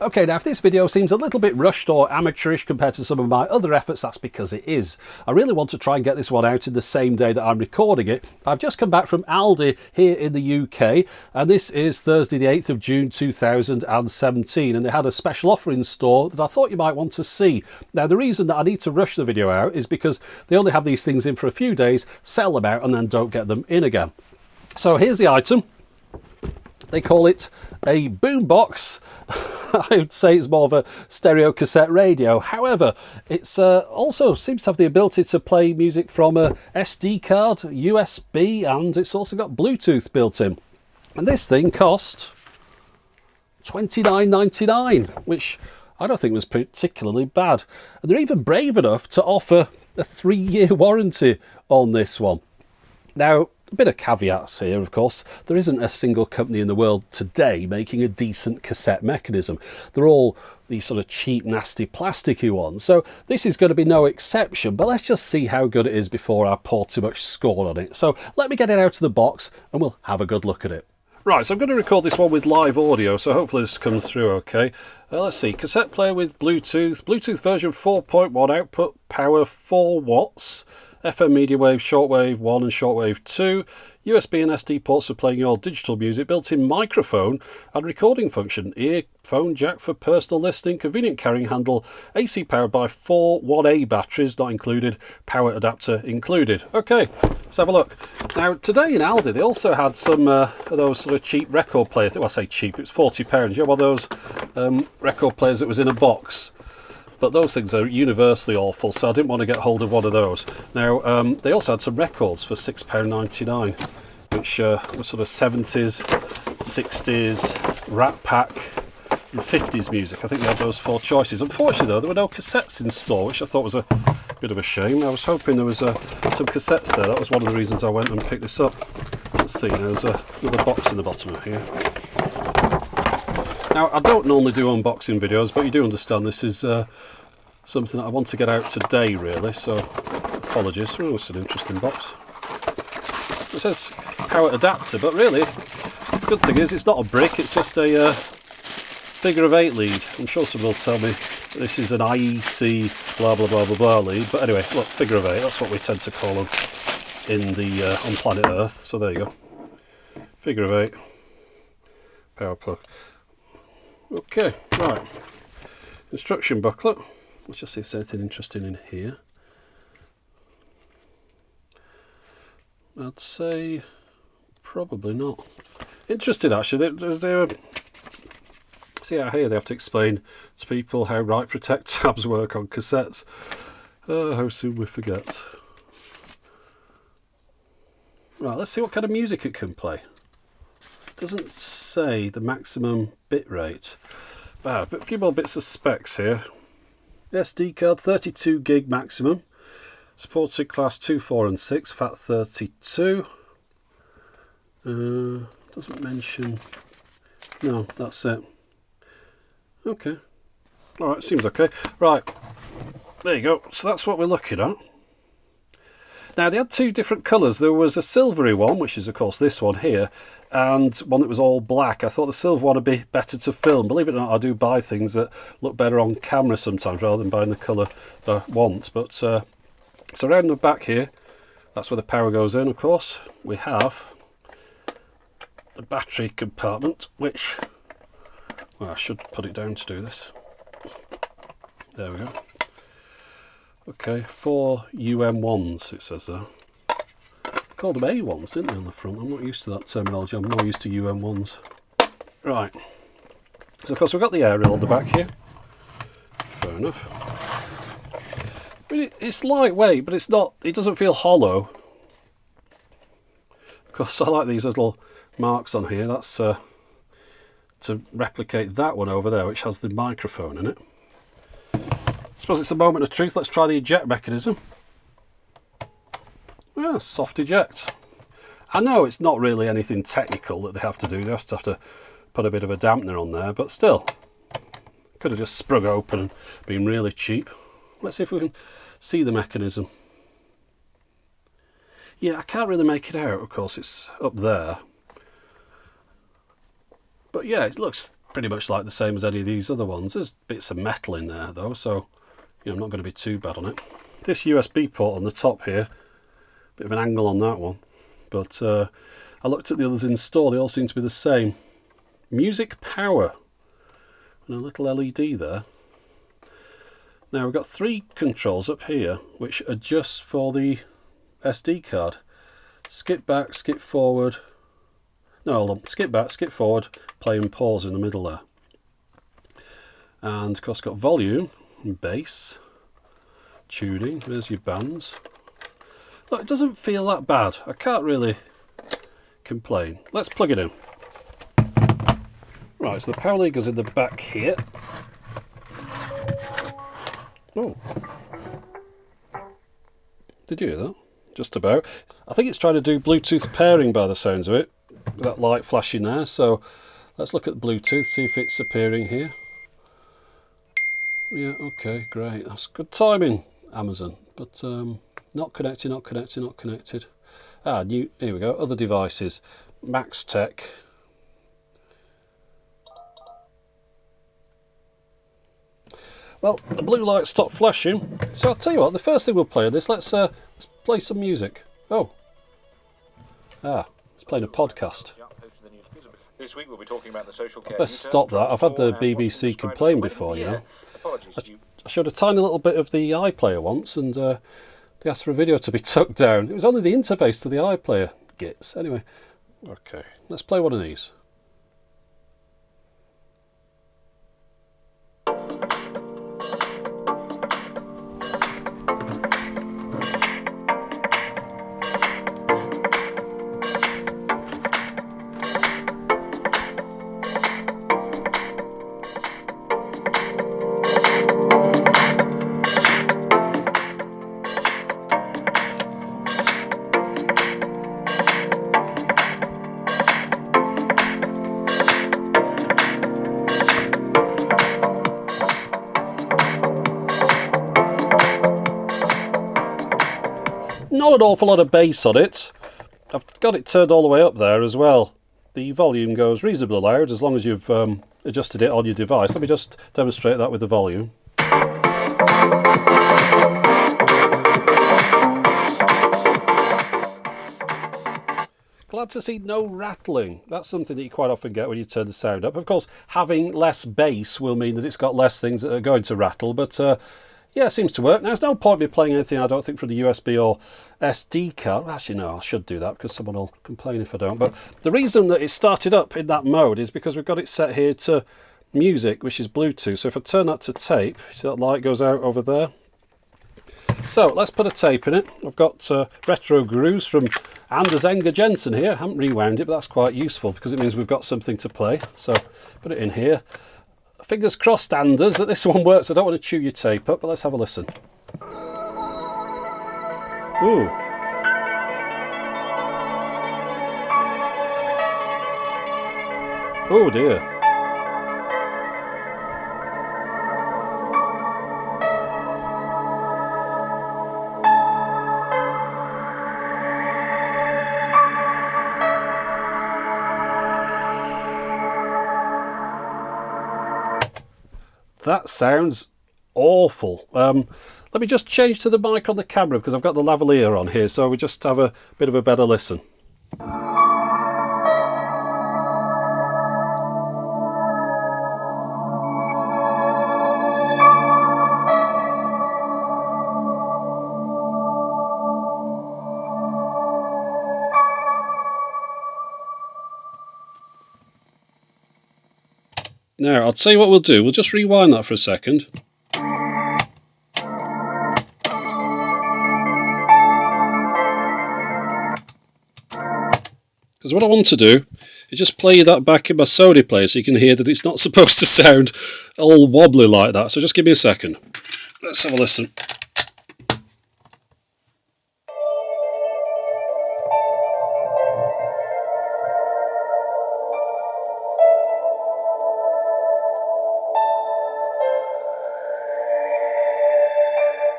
Okay, now if this video seems a little bit rushed or amateurish compared to some of my other efforts, that's because it is. I really want to try and get this one out in the same day that I'm recording it. I've just come back from Aldi here in the UK, and this is Thursday the 8th of June 2017, and they had a special offer in store that I thought you might want to see. Now the reason that I need to rush the video out is because they only have these things in for a few days, sell them out and then don't get them in again. So here's the item. They call it a boombox. I would say it's more of a stereo cassette radio. However, it's also seems to have the ability to play music from a SD card, USB, and it's also got Bluetooth built in. And this thing cost $29.99, which I don't think was particularly bad. And they're even brave enough to offer a 3-year warranty on this one. Now, a bit of caveats here, of course. There isn't a single company in the world today making a decent cassette mechanism. They're all these sort of cheap, nasty, plasticky ones. So this is going to be no exception, but let's just see how good it is before I pour too much scorn on it. So let me get it out of the box and we'll have a good look at it. Right, so I'm going to record this one with live audio, so hopefully this comes through okay. Let's see, cassette player with Bluetooth, Bluetooth version 4.1, output power 4 watts, FM medium wave, shortwave 1 and shortwave 2, USB and SD ports for playing your digital music, built-in microphone and recording function, earphone jack for personal listening, convenient carrying handle, AC powered by 4 1A batteries not included, power adapter included. Okay, let's have a look. Now today in Aldi they also had some of those sort of cheap record players. Well, I say cheap, it was £40. You know, one of those record players that was in a box. But those things are universally awful, so I didn't want to get hold of one of those. Now, they also had some records for £6.99, which were sort of 70s, 60s, Rat Pack, and 50s music. I think they had those 4 choices. Unfortunately, though, there were no cassettes in store, which I thought was a bit of a shame. I was hoping there was some cassettes there. That was one of the reasons I went and picked this up. Let's see, there's another box in the bottom of here. Now, I don't normally do unboxing videos, but you do understand this is something that I want to get out today, really, so apologies. Oh, it's an interesting box. It says power adapter, but really, the good thing is it's not a brick, it's just a figure of 8 lead. I'm sure someone will tell me this is an IEC blah blah blah blah blah lead, but anyway, look, figure of 8, that's what we tend to call them in the on planet Earth, so there you go. Figure of 8, power plug. Okay, right, instruction booklet. Let's just see if there's anything interesting in here. I'd say probably not. Interesting, actually. See out here they have to explain to people how write protect tabs work on cassettes. How soon we forget. Right, let's see what kind of music it can play. Doesn't say the maximum bit rate. But a few more bits of specs here. SD card 32 gig maximum. Supported class 2, 4 and 6, FAT32. Doesn't mention. No, that's it. Okay. Alright, seems okay. Right. There you go. So that's what we're looking at. Now they had 2 different colours. There was a silvery one, which is of course this one here, and one that was all black. I thought the silver one would be better to film. Believe it or not, I do buy things that look better on camera sometimes rather than buying the colour that I want. But so around the back here, that's where the power goes in, of course. We have the battery compartment, which, well, I should put it down to do this. There we go. Okay, 4 UM1s it says there. Called them A1s, didn't they, on the front? I'm not used to that terminology. I'm more used to UM1s. Right. So of course we've got the aerial on the back here. Fair enough. But it's lightweight, but it's not. It doesn't feel hollow. Of course, I like these little marks on here. That's to replicate that one over there, which has the microphone in it. I suppose it's a moment of truth. Let's try the eject mechanism. Yeah, soft eject. I know it's not really anything technical that they have to do. They just have to put a bit of a dampener on there, but still, could have just sprung open and been really cheap. Let's see if we can see the mechanism. Yeah, I can't really make it out. Of course, it's up there. But yeah, it looks pretty much like the same as any of these other ones. There's bits of metal in there though, so you know, I'm not going to be too bad on it. This USB port on the top here, bit of an angle on that one, but I looked at the others in store, they all seem to be the same. Music power, and a little LED there. Now we've got 3 controls up here which adjust for the SD card. Skip back, skip forward. No, hold on. Skip back, skip forward, play and pause in the middle there. And of course got volume and bass, tuning, there's your bands. Look, it doesn't feel that bad. I can't really complain. Let's plug it in. Right, so the power lead goes in the back here. Oh. Did you hear that? Just about. I think it's trying to do Bluetooth pairing by the sounds of it. That light flashing there. So let's look at Bluetooth, see if it's appearing here. Yeah, okay, great. That's good timing, Amazon. But not connected, not connected, not connected. Ah, new. Here we go. Other devices. Max Tech. Well, the blue light stopped flashing. So I'll tell you what. The first thing we'll play of this. Let's play some music. Oh. Ah, it's playing a podcast. This week we'll be talking about the social care. I best stop that. I've had the BBC complain before, you know. I showed a tiny little bit of the iPlayer once, and they asked for a video to be tucked down. It was only the interface to the iPlayer gits. Anyway, okay, let's play one of these. Not an awful lot of bass on it. I've got it turned all the way up there as well. The volume goes reasonably loud as long as you've adjusted it on your device. Let me just demonstrate that with the volume. Glad to see no rattling. That's something that you quite often get when you turn the sound up. Of course, having less bass will mean that it's got less things that are going to rattle, but yeah, it seems to work. Now, there's no point in me playing anything, I don't think, from the USB or SD card. Well, actually, no, I should do that because someone will complain if I don't. But the reason that it started up in that mode is because we've got it set here to music, which is Bluetooth. So if I turn that to tape, see that light goes out over there? So let's put a tape in it. I've got retro grooves from Anders Enger Jensen here. I haven't rewound it, but that's quite useful because it means we've got something to play. So put it in here. Fingers crossed, Anders, that this one works. I don't want to chew your tape up, but let's have a listen. Ooh. Oh dear. That sounds awful. Let me just change to the mic on the camera because I've got the lavalier on here, so we just have a bit of a better listen. Now, I'll tell you what we'll do. We'll just rewind that for a second. Because what I want to do is just play that back in my Sony player so you can hear that it's not supposed to sound all wobbly like that. So just give me a second. Let's have a listen.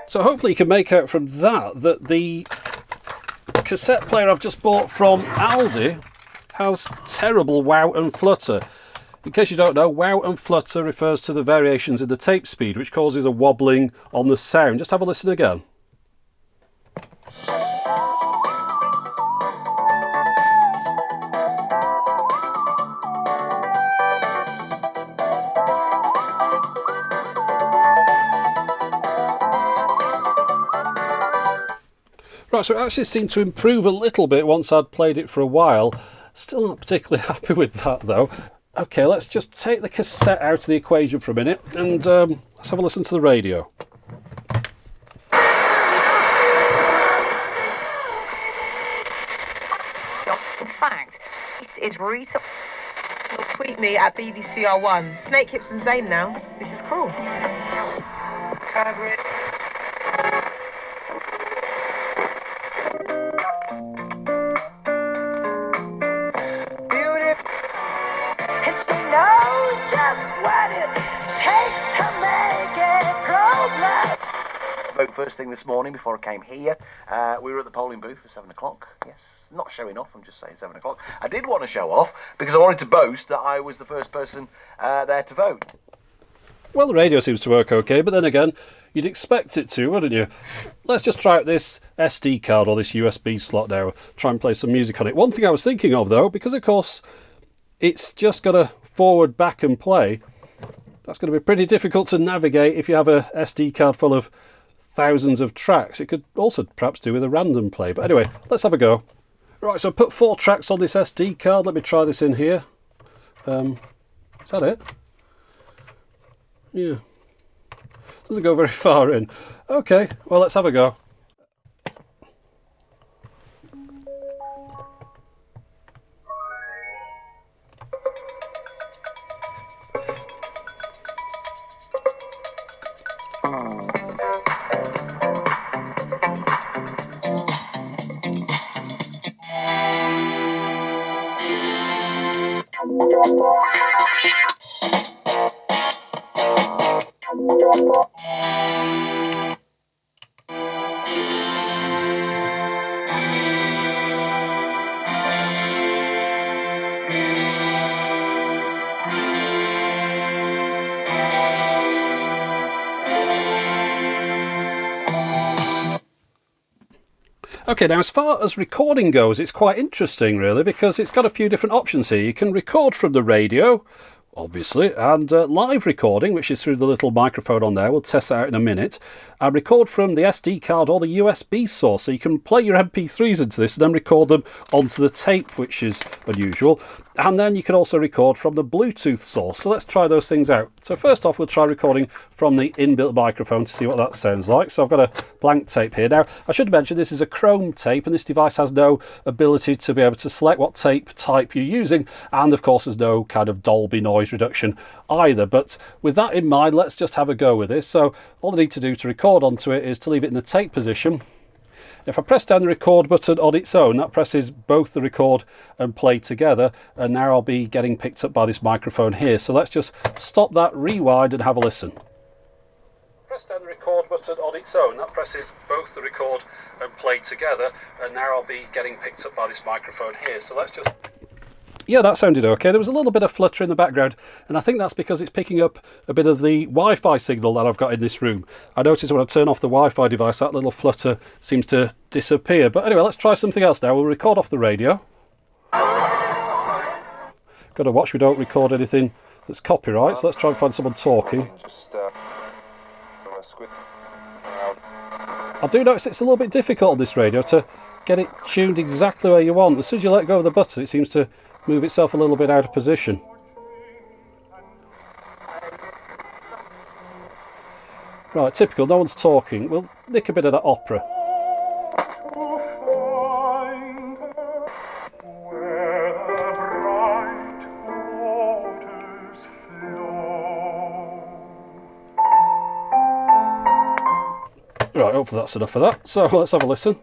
So hopefully you can make out from that the cassette player I've just bought from Aldi has terrible wow and flutter. In case you don't know, wow and flutter refers to the variations in the tape speed, which causes a wobbling on the sound. Just have a listen again. Right, so it actually seemed to improve a little bit once I'd played it for a while. Still not particularly happy with that though. Okay, let's just take the cassette out of the equation for a minute and let's have a listen to the radio. In fact, it's Rita. Tweet me at BBCR1. Snake Hips and Zayn now. This is cruel. Vote first thing this morning before I came here. We were at the polling booth for 7 o'clock. Yes, not showing off, I'm just saying 7 o'clock. I did want to show off because I wanted to boast that I was the first person there to vote. Well, the radio seems to work okay, but then again, you'd expect it to, wouldn't you? Let's just try out this SD card or this USB slot now, try and play some music on it. One thing I was thinking of though, because of course it's just got a forward, back and play, that's going to be pretty difficult to navigate if you have a SD card full of thousands of tracks. It could also perhaps do with a random play, but anyway, let's have a go. Right, so I put 4 tracks on this SD card. Let me try this in here. Is that it? Yeah. Doesn't go very far in. Okay, well, let's have a go. Okay, now as far as recording goes, it's quite interesting really, because it's got a few different options here. You can record from the radio, obviously, and live recording, which is through the little microphone on there. We'll test that out in a minute. And record from the SD card or the USB source, so you can play your MP3s into this and then record them onto the tape, which is unusual. And then you can also record from the Bluetooth source. So let's try those things out. So first off, we'll try recording from the inbuilt microphone to see what that sounds like. So I've got a blank tape here. Now, I should mention this is a Chrome tape, and this device has no ability to be able to select what tape type you're using. And of course, there's no kind of Dolby noise reduction either. But with that in mind, let's just have a go with this. So all I need to do to record onto it is to leave it in the tape position. If I press down the record button on its own, that presses both the record and play together, and now I'll be getting picked up by this microphone here. So let's just stop that, rewind and have a listen. Press down the record button on its own, that presses both the record and play together, and now I'll be getting picked up by this microphone here. So let's just... Yeah, that sounded okay. There was a little bit of flutter in the background, and I think that's because it's picking up a bit of the Wi-Fi signal that I've got in this room. I noticed when I turn off the Wi-Fi device, that little flutter seems to disappear. But anyway, let's try something else now. We'll record off the radio. Got to watch we don't record anything that's copyright, so let's try and find someone talking. I do notice it's a little bit difficult on this radio to get it tuned exactly where you want. As soon as you let go of the button, it seems to move itself a little bit out of position. Right, typical, no one's talking. We'll nick a bit of that opera. Right, hopefully that's enough of that. So let's have a listen.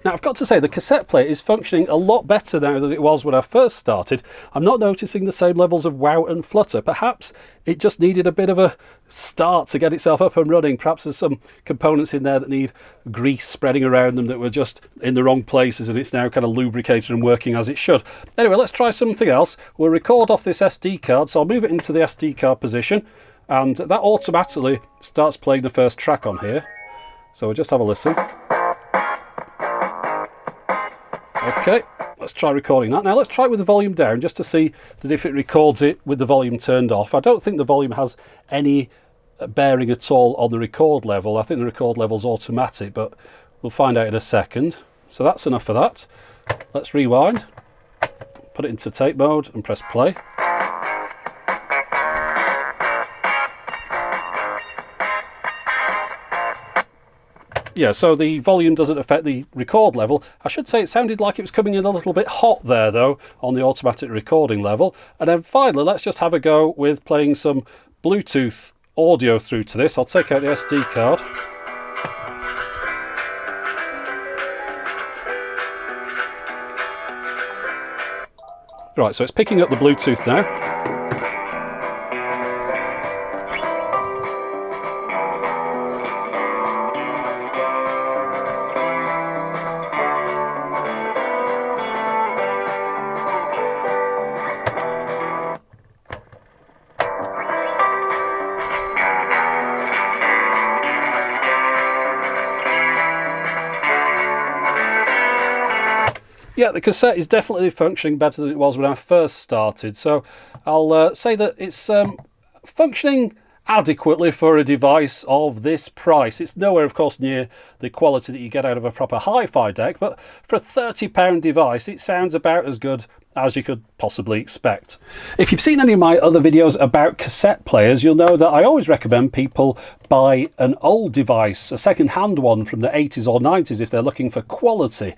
Now, I've got to say, the cassette player is functioning a lot better now than it was when I first started. I'm not noticing the same levels of wow and flutter. Perhaps it just needed a bit of a start to get itself up and running. Perhaps there's some components in there that need grease spreading around them that were just in the wrong places, and it's now kind of lubricated and working as it should. Anyway, let's try something else. We'll record off this SD card, so I'll move it into the SD card position, and that automatically starts playing the first track on here. So we'll just have a listen. Okay, let's try recording that. Now let's try it with the volume down just to see that if it records it with the volume turned off. I don't think the volume has any bearing at all on the record level. I think the record level's automatic, but we'll find out in a second. So that's enough for that. Let's rewind, put it into tape mode and press play. Yeah, so the volume doesn't affect the record level. I should say it sounded like it was coming in a little bit hot there, though, on the automatic recording level. And then finally, let's just have a go with playing some Bluetooth audio through to this. I'll take out the SD card. Right, so it's picking up the Bluetooth now. Yeah, the cassette is definitely functioning better than it was when I first started, so I'll say that it's functioning adequately for a device of this price. It's nowhere, of course, near the quality that you get out of a proper hi-fi deck, but for a £30 device, it sounds about as good as you could possibly expect. If you've seen any of my other videos about cassette players, you'll know that I always recommend people buy an old device, a second-hand one from the 80s or 90s if they're looking for quality.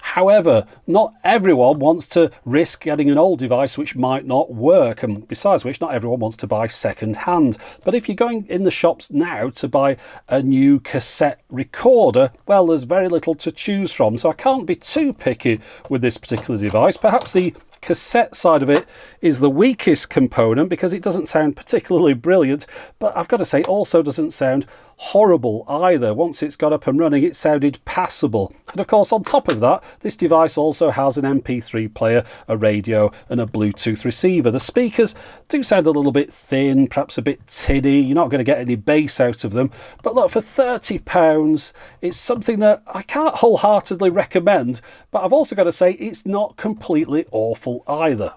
However, not everyone wants to risk getting an old device which might not work, and besides which, not everyone wants to buy second-hand. But if you're going in the shops now to buy a new cassette recorder, well, there's very little to choose from, so I can't be too picky with this particular device. Perhaps the cassette side of it is the weakest component because it doesn't sound particularly brilliant, but I've got to say it also doesn't sound horrible either. Once it's got up and running, it sounded passable. And of course, on top of that, this device also has an MP3 player, a radio and a Bluetooth receiver. The speakers do sound a little bit thin, perhaps a bit tinny. You're not going to get any bass out of them, but look, for £30 it's something that I can't wholeheartedly recommend, but I've also got to say it's not completely awful either.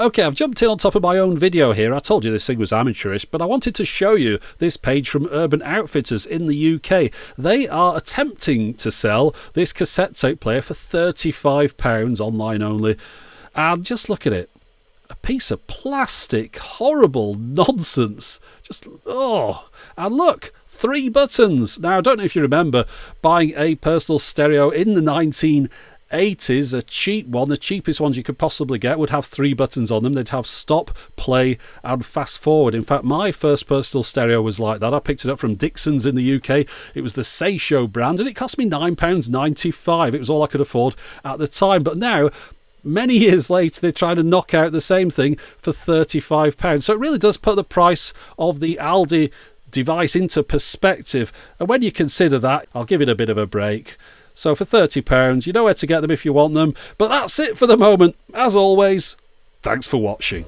Okay, I've jumped in on top of my own video here. I told you this thing was amateurish, but I wanted to show you this page from Urban Outfitters in the UK. They are attempting to sell this cassette tape player for £35 online only. And just look at it. A piece of plastic, horrible nonsense. Just, oh, and look, 3 buttons. Now, I don't know if you remember buying a personal stereo in the 1980s, a cheap one, the cheapest ones you could possibly get, would have 3 buttons on them. They'd have stop, play and fast forward. In fact, my first personal stereo was like that. I picked it up from Dixon's in the UK. It was the Seisho brand and it cost me £9.95. It was all I could afford at the time. But now, many years later, they're trying to knock out the same thing for £35. So it really does put the price of the Aldi device into perspective. And when you consider that, I'll give it a bit of a break. So for £30, you know where to get them if you want them. But that's it for the moment. As always, thanks for watching.